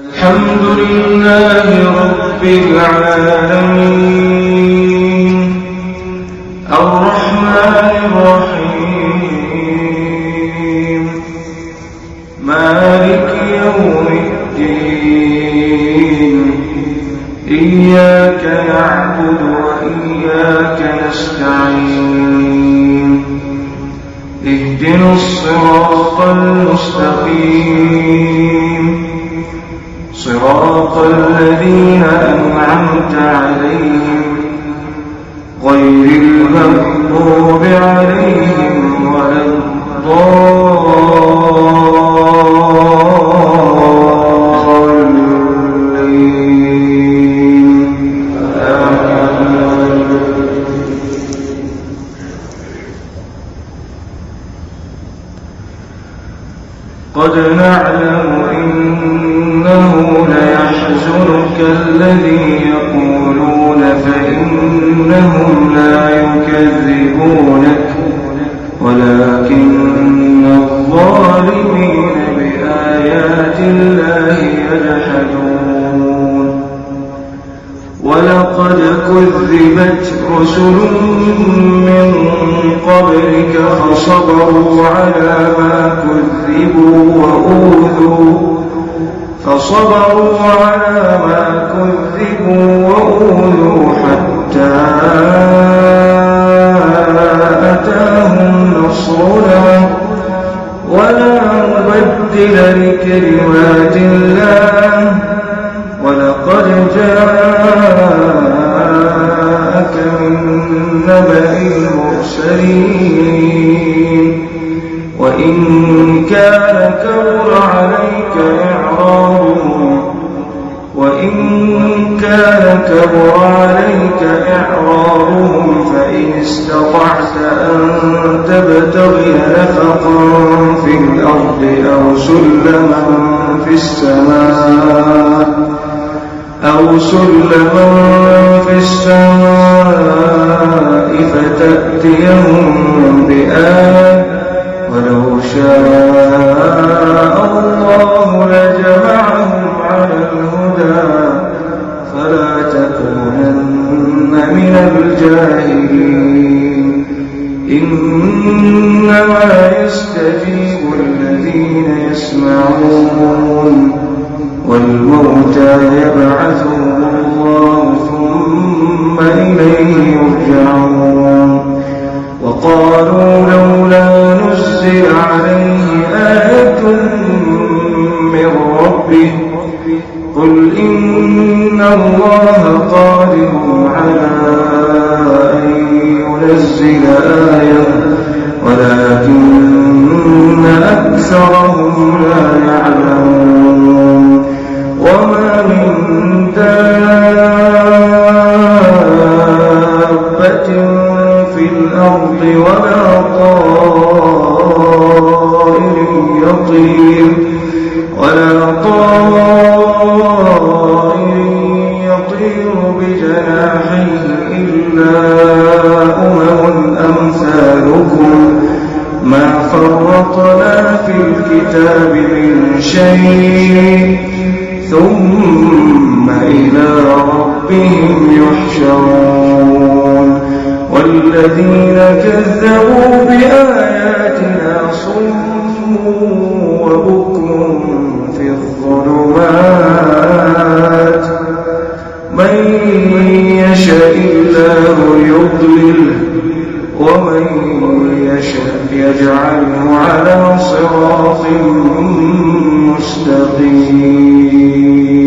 الحمد لله رب العالمين الرحمن الرحيم مالك يوم الدين إياك نعبد وإياك نستعين اهدنا الصراط المستقيم صراط الذين أنعمت عليهم غير المغضوب عليهم ولا الضالين. قد نعلم إنه ليحزنك الذي يقولون فإنهم لا يكذبونك ولكن الظالمين بآيات الله يجحدون. ولقد كذبت رسل من قبلك فصبروا على ما كذبوا وأوذوا حتى أتاهم نصرنا ولا مبدل لكلمات الله ولقد جاءك من نبأ المرسلين وإن كان كبر عليك إعراضهم فإن استطعت أن تبتغي نفقا في الأرض أو سلما في السماء فتأتيهم بآية ولو شاء الله لجمعهم على الهدى فلا تكونن من الجاهلين. إنما يستجيب الذين يسمعون والموتى يبعثهم الله ثم إليه يرجعون. وقالوا لولا نزل عليه آية من ربه قل إن الله قادر على أن ينزل آية ولكن أكثرهم لا يعلمون. وما من دابة في الأرض ولا طائر يطير بجناحيه إلا أمثالكم ما فرطنا في الكتاب من شيء ثم إلى ربهم يحشرون. والذين كذبوا بآياتنا صم وبكم في الظلمات من يشاء الله يضلله ومن يشاء يجعله على صراط مستقيم.